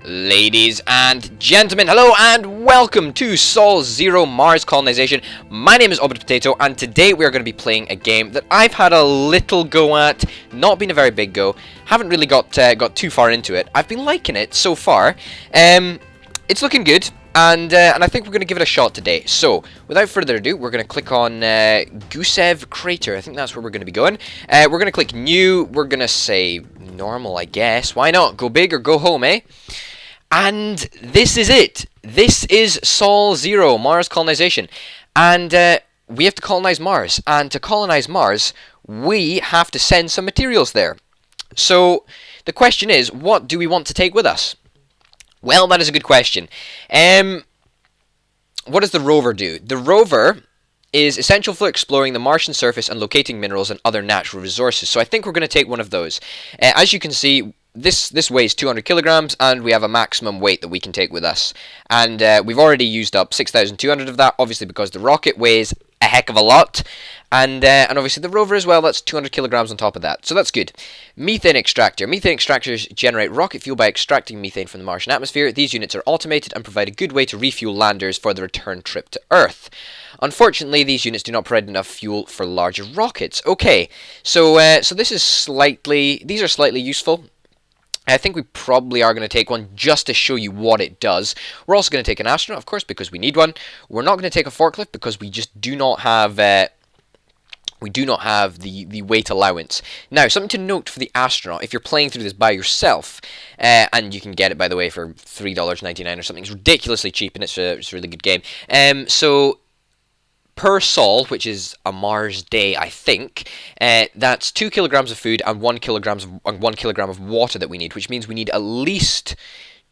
Ladies and gentlemen, hello and welcome to Sol Zero Mars Colonization. My name is Obit Potato, and today we are going to be playing a game that I've had a little go at, not been a very big go, haven't really got too far into it. I've been liking it so far. It's looking good, and I think we're going to give it a shot today. So, without further ado, we're going to click on Gusev Crater. I think that's where we're going to be going. We're going to click New. We're going to say Normal, I guess. Why not? Go big or go home, eh? And this is it. This is Sol Zero, Mars Colonization. And we have to colonize Mars. And to colonize Mars, we have to send some materials there. So, the question is, what do we want to take with us? Well, that is a good question. What does the rover do? The rover is essential for exploring the Martian surface and locating minerals and other natural resources. So I think we're going to take one of those. As you can see, this weighs 200 kilograms, and we have a maximum weight that we can take with us. And we've already used up 6,200 of that, obviously because the rocket weighs a heck of a lot. And obviously the rover as well, that's 200 kilograms on top of that. So that's good. Methane extractor. Methane extractors generate rocket fuel by extracting methane from the Martian atmosphere. These units are automated and provide a good way to refuel landers for the return trip to Earth. Unfortunately, these units do not provide enough fuel for larger rockets. Okay, so these are slightly useful. I think we probably are going to take one just to show you what it does. We're also going to take an astronaut, of course, because we need one. We're not going to take a forklift because we just do not have the weight allowance. Now, something to note for the astronaut, if you're playing through this by yourself, and you can get it, by the way, for $3.99 or something. It's ridiculously cheap, and it's a really good game. So per sol, which is a Mars day, I think, that's 2 kilograms of food and 1 kilogram of water that we need, which means we need at least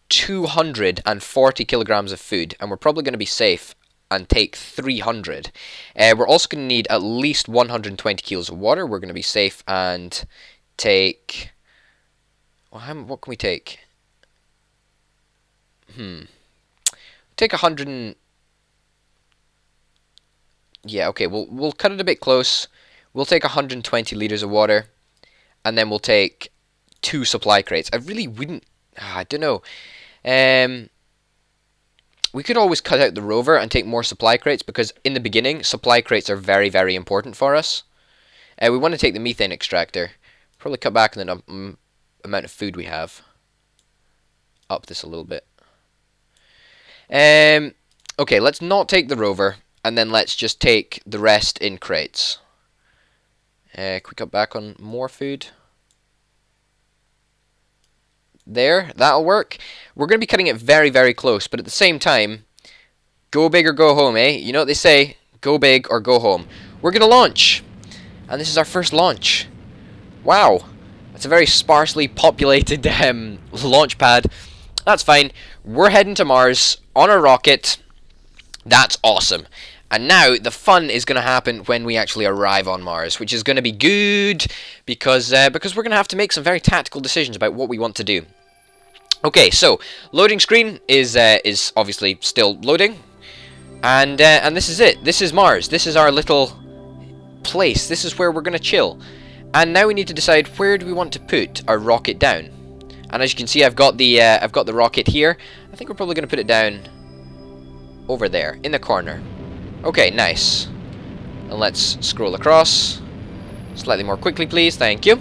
240 kilograms of food, and we're probably going to be safe and take 300. We're also going to need at least 120 kilos of water. We're going to be safe and take... Well, what can we take? Take 100... Yeah, okay, we'll cut it a bit close. We'll take 120 liters of water, and then we'll take 2 supply crates. I really wouldn't... I don't know. We could always cut out the rover and take more supply crates, because in the beginning, supply crates are very, very important for us. We want to take the methane extractor. Probably cut back on the amount of food we have. Up this a little bit. Okay, let's not take the rover. And then let's just take the rest in crates. Can we cut back on more food? There, that'll work. We're going to be cutting it very, very close, but at the same time, go big or go home, eh? You know what they say, go big or go home. We're going to launch, and this is our first launch. Wow, that's a very sparsely populated launch pad. That's fine. We're heading to Mars on a rocket. That's awesome. And now the fun is going to happen when we actually arrive on Mars, which is going to be good because we're going to have to make some very tactical decisions about what we want to do. Okay, so loading screen is obviously still loading, and this is it. This is Mars. This is our little place. This is where we're going to chill. And now we need to decide where do we want to put our rocket down. And as you can see, I've got the rocket here. I think we're probably going to put it down over there in the corner. Okay, nice. And let's scroll across slightly more quickly, please. Thank you.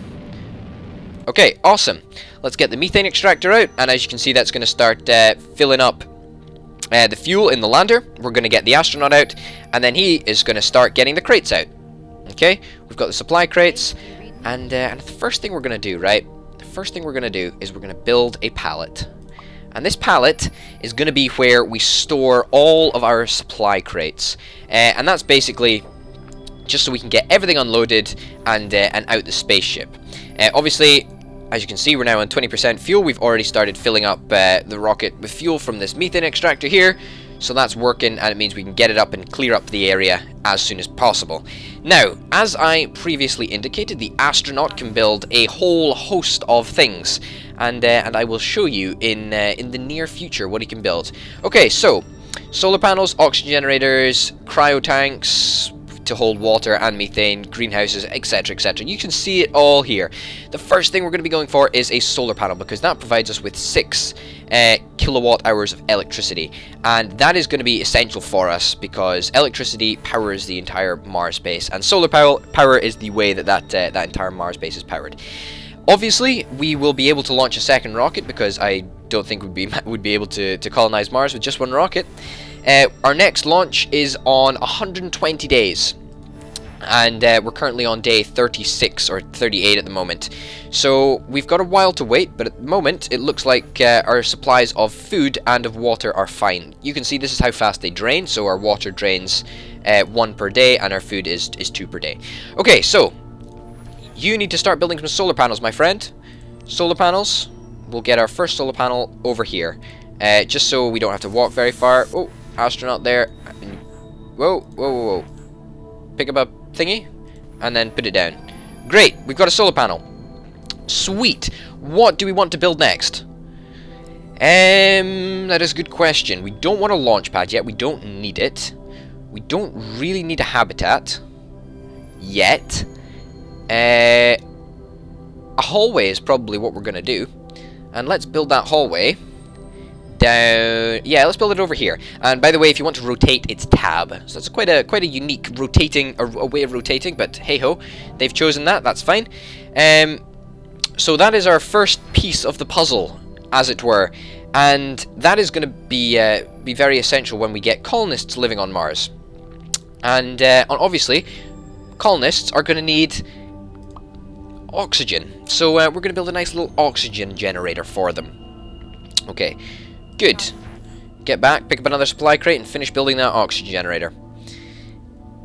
Okay, awesome. Let's get the methane extractor out, and as you can see, that's going to start filling up the fuel in the lander. We're going to get the astronaut out, and then he is going to start getting the crates out. Okay, we've got the supply crates, and the first thing we're going to do, right? The first thing we're going to do is we're going to build a pallet. And this pallet is going to be where we store all of our supply crates. And that's basically just so we can get everything unloaded and out the spaceship. Obviously, as you can see, we're now on 20% fuel. We've already started filling up the rocket with fuel from this methane extractor here. So that's working, and it means we can get it up and clear up the area as soon as possible. Now, as I previously indicated, the astronaut can build a whole host of things, and I will show you in the near future what he can build. Okay, so solar panels, oxygen generators, cryo tanks, to hold water and methane, greenhouses, etc, etc. You can see it all here. The first thing we're going to be going for is a solar panel, because that provides us with 6 kilowatt hours of electricity, and that is going to be essential for us because electricity powers the entire Mars base, and solar power is the way that entire Mars base is powered. Obviously, we will be able to launch a second rocket because I don't think would be able to colonize Mars with just one rocket. Our next launch is on 120 days, and we're currently on day 36 or 38 at the moment. So we've got a while to wait, but at the moment it looks like our supplies of food and of water are fine. You can see this is how fast they drain. So our water drains 1 per day, and our food is 2 per day. Okay, so you need to start building some solar panels, my friend. Solar panels. We'll get our first solar panel over here, just so we don't have to walk very far. Oh, astronaut there. Whoa, whoa, whoa, whoa. Pick up a thingy, and then put it down. Great, we've got a solar panel. Sweet. What do we want to build next? That is a good question. We don't want a launch pad yet. We don't need it. We don't really need a habitat yet. A hallway is probably what we're going to do. And let's build that hallway down. Yeah, let's build it over here. And by the way, if you want to rotate, it's tab. So that's quite a unique rotating, a way of rotating, but hey ho, they've chosen that. That's fine. So that is our first piece of the puzzle, as it were. And that is going to be very essential when we get colonists living on Mars. And obviously, colonists are going to need oxygen. So we're going to build a nice little oxygen generator for them. Okay, good. Get back, pick up another supply crate, and finish building that oxygen generator.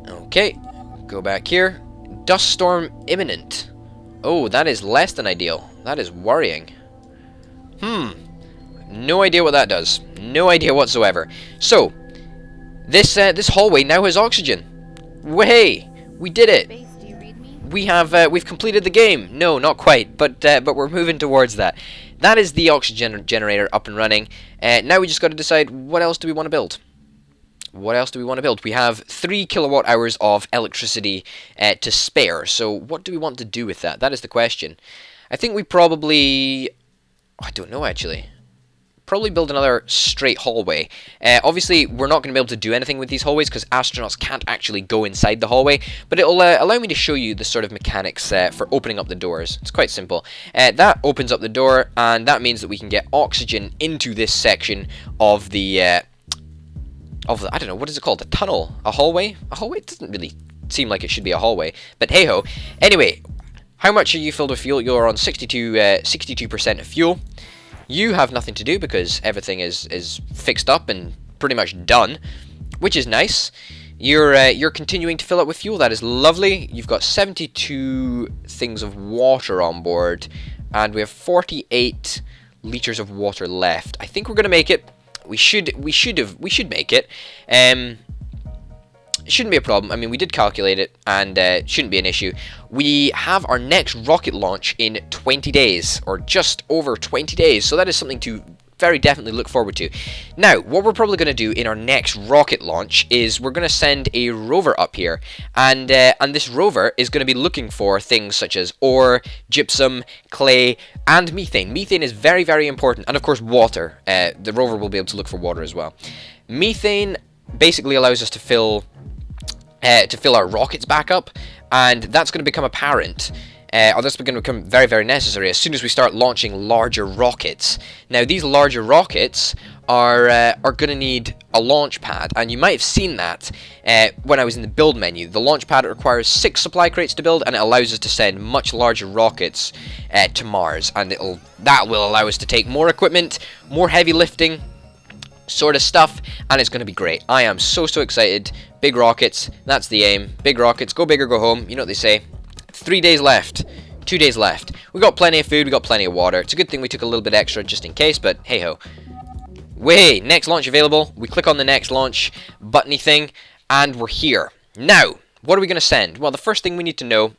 Okay, go back here. Dust storm imminent. Oh, that is less than ideal. That is worrying. No idea what that does. No idea whatsoever. So, this hallway now has oxygen. Way, we did it. We've completed the game. No, not quite, but we're moving towards that. That is the oxygen generator up and running. Now we just got to decide what else do we want to build. What else do we want to build? We have 3 kilowatt hours of electricity to spare. So what do we want to do with that? That is the question. I think we probably... I don't know, actually. Probably build another straight hallway. Obviously, we're not going to be able to do anything with these hallways because astronauts can't actually go inside the hallway, but it'll allow me to show you the sort of mechanics for opening up the doors. It's quite simple. That opens up the door, and that means that we can get oxygen into this section of the I don't know, what is it called? A tunnel? A hallway? A hallway? It doesn't really seem like it should be a hallway, but hey ho. Anyway, how much are you filled with fuel? You're on 62% of fuel. You have nothing to do because everything is fixed up and pretty much done, which is nice. You're continuing to fill up with fuel. That is lovely. You've got 72 things of water on board, and we have 48 liters of water left. I think we're gonna make it. We should make it. It shouldn't be a problem. I mean, we did calculate it, and it shouldn't be an issue. We have our next rocket launch in 20 days, or just over 20 days, so that is something to very definitely look forward to. Now, what we're probably going to do in our next rocket launch is we're going to send a rover up here, and this rover is going to be looking for things such as ore, gypsum, clay, and methane. Methane is very, very important, and of course water. The rover will be able to look for water as well. Methane basically allows us to fill our rockets back up, and that's going to become apparent, or that's going to become very, very necessary as soon as we start launching larger rockets. Now, these larger rockets are going to need a launch pad, and you might have seen that when I was in the build menu. The launch pad requires 6 supply crates to build, and it allows us to send much larger rockets to Mars, and that will allow us to take more equipment, more heavy lifting sort of stuff, and it's going to be great. I am so excited. Big rockets, that's the aim. Big rockets, go big or go home. You know what they say. 3 days left. 2 days left. We got plenty of food, we got plenty of water. It's a good thing we took a little bit extra just in case, but hey ho. Wait, next launch available. We click on the next launch buttony thing, and we're here. Now, what are we going to send? Well, the first thing we need to know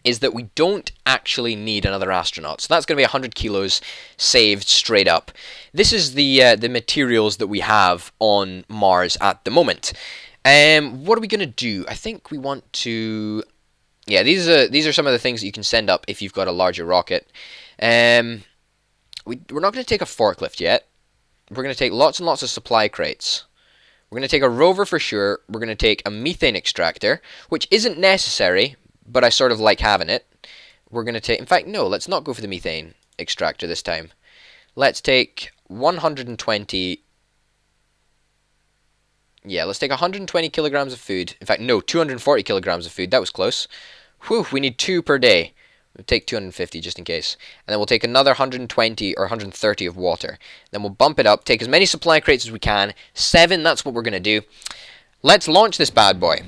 is that we don't actually need another astronaut. So that's going to be 100 kilos saved straight up. This is the materials that we have on Mars at the moment. What are we gonna do? I think we want to. Yeah, these are some of the things that you can send up if you've got a larger rocket. We're not gonna take a forklift yet. We're gonna take lots and lots of supply crates. We're gonna take a rover for sure. We're gonna take a methane extractor, which isn't necessary, but I sort of like having it. We're gonna take. In fact, no. Let's not go for the methane extractor this time. Let's take 120. Yeah, let's take 120 kilograms of food. In fact, no, 240 kilograms of food. That was close. Whew, we need 2 per day. We'll take 250 just in case. And then we'll take another 120 or 130 of water. Then we'll bump it up, take as many supply crates as we can. 7, that's what we're going to do. Let's launch this bad boy.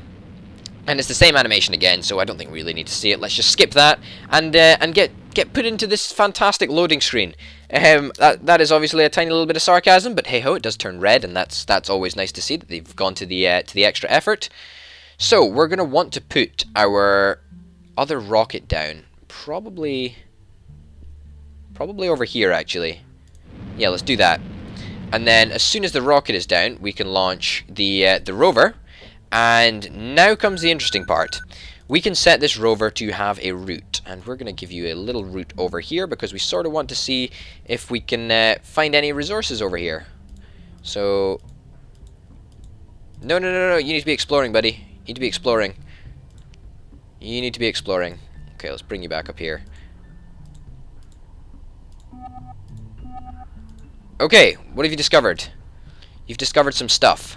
And it's the same animation again, so I don't think we really need to see it. Let's just skip that and get put into this fantastic loading screen. That is obviously a tiny little bit of sarcasm, but hey ho, it does turn red, and that's always nice to see that they've gone to the extra effort. So we're gonna want to put our other rocket down, probably over here actually. Yeah, let's do that. And then as soon as the rocket is down, we can launch the rover. And now comes the interesting part. We can set this rover to have a route, and we're going to give you a little route over here because we sort of want to see if we can find any resources over here. So, no, you need to be exploring, buddy. You need to be exploring. You need to be exploring. Okay, let's bring you back up here. Okay, what have you discovered? You've discovered some stuff.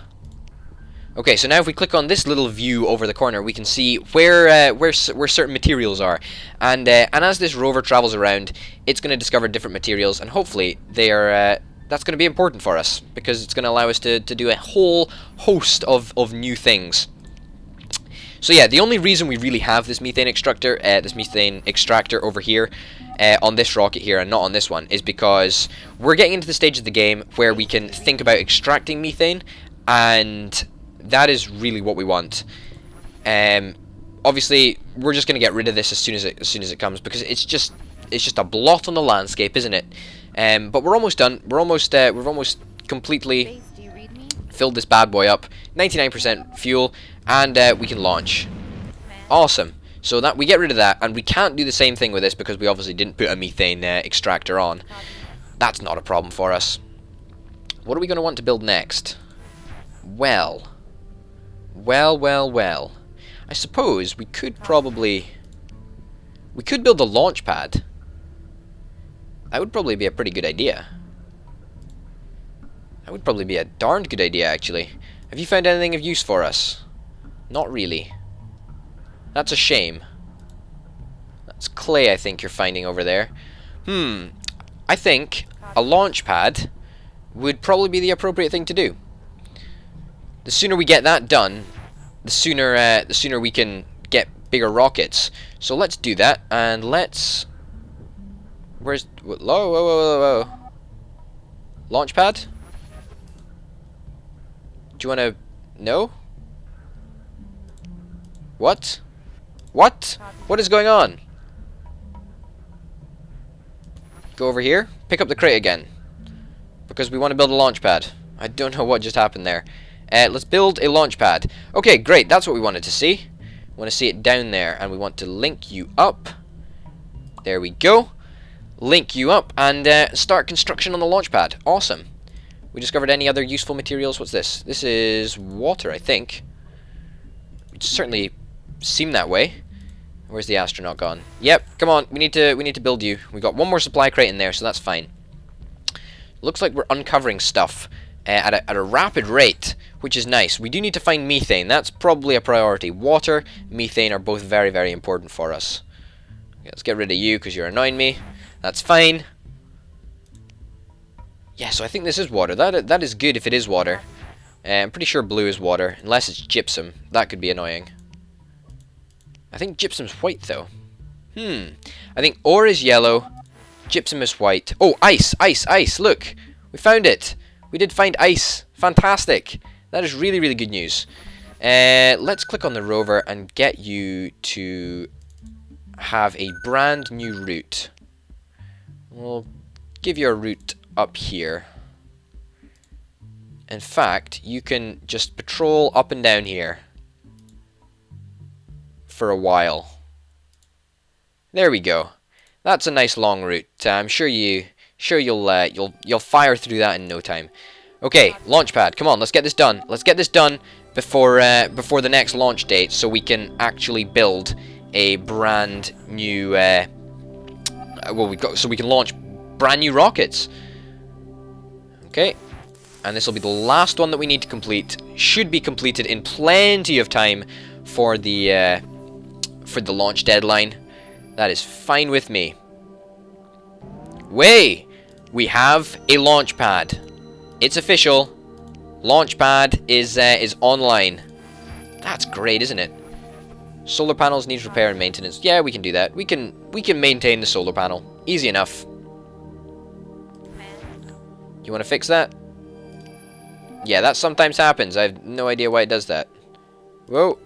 Okay, so now if we click on this little view over the corner, we can see where certain materials are, and as this rover travels around, it's going to discover different materials, and hopefully they are. That's going to be important for us because it's going to allow us to do a whole host of new things. So yeah, the only reason we really have this methane extractor over here on this rocket here and not on this one is because we're getting into the stage of the game where we can think about extracting methane, and that is really what we want. Obviously, we're just going to get rid of this as soon as it comes because it's just a blot on the landscape, isn't it? But we're almost done. We've almost completely filled this bad boy up. 99% fuel, and we can launch. Awesome. So that we get rid of that, and we can't do the same thing with this because we obviously didn't put a methane extractor on. That's not a problem for us. What are we going to want to build next? Well. I suppose we could probably... We could build a launch pad. That would probably be a pretty good idea. That would probably be a darned good idea, actually. Have you found anything of use for us? Not really. That's a shame. That's clay, I think, you're finding over there. I think a launch pad would probably be the appropriate thing to do. The sooner we get that done, the sooner we can get bigger rockets. So let's do that, and let's... Where's... Whoa. Launch pad? Do you want to... No? What? What? What is going on? Go over here. Pick up the crate again. Because we want to build a launch pad. I don't know what just happened there. Let's build a launch pad. Okay, great. That's what we wanted to see. We want to see it down there. And we want to link you up. There we go. Link you up and start construction on the launch pad. Awesome. We discovered any other useful materials. What's this? This is water, I think. It certainly seemed that way. Where's the astronaut gone? Yep, come on. We need to build you. We got one more supply crate in there, so that's fine. Looks like we're uncovering stuff at a rapid rate, which is nice. We do need to find methane. That's probably a priority. Water, methane are both very, very important for us. Okay, let's get rid of you because you're annoying me. That's fine. Yeah, so I think this is water. That is good if it is water. I'm pretty sure blue is water, unless it's gypsum. That could be annoying. I think gypsum's white, though. I think ore is yellow, gypsum is white. Oh, ice! Look! We found it! We did find ice! Fantastic! That is really, really good news. Let's click on the rover and get you to have a brand new route. We'll give you a route up here. In fact, you can just patrol up and down here for a while. There we go. That's a nice long route. I'm sure you'll fire through that in no time. Okay, launch pad. Come on, let's get this done. Let's get this done before the next launch date, so we can actually build a brand new. So we can launch brand new rockets. Okay, and this will be the last one that we need to complete. Should be completed in plenty of time for the launch deadline. That is fine with me. We have a launch pad. It's official. Launch pad is online. That's great, isn't it? Solar panels needs repair and maintenance. Yeah, we can do that. We can maintain the solar panel. Easy enough. You want to fix that? Yeah, that sometimes happens. I have no idea why it does that. Whoa.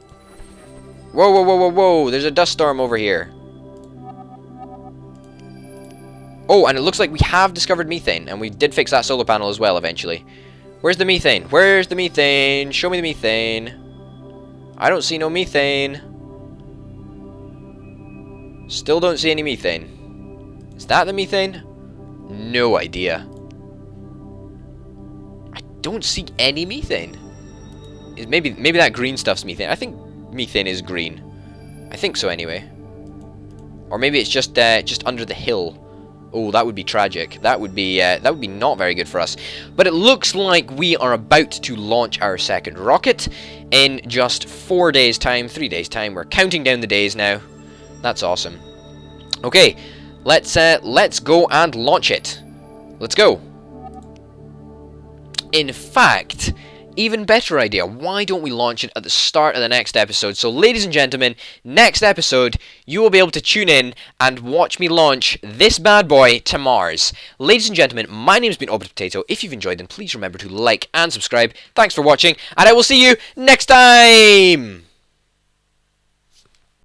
Whoa, whoa, whoa, whoa, whoa. There's a dust storm over here. Oh, and it looks like we have discovered methane, and we did fix that solar panel as well eventually. Where's the methane? Where's the methane? Show me the methane. I don't see no methane. Still don't see any methane. Is that the methane? No idea. I don't see any methane. Maybe that green stuff's methane. I think methane is green. I think so anyway. Or maybe it's just under the hill. Oh, that would be tragic. That would be not very good for us. But it looks like we are about to launch our second rocket in just 4 days' time, 3 days' time. We're counting down the days now. That's awesome. Okay, let's go and launch it. Let's go. In fact, even better idea, why don't we launch it at the start of the next episode? So ladies and gentlemen, next episode, you will be able to tune in and watch me launch this bad boy to Mars. Ladies and gentlemen, my name's been Orbit Potato. If you've enjoyed, then please remember to like and subscribe. Thanks for watching, and I will see you next time!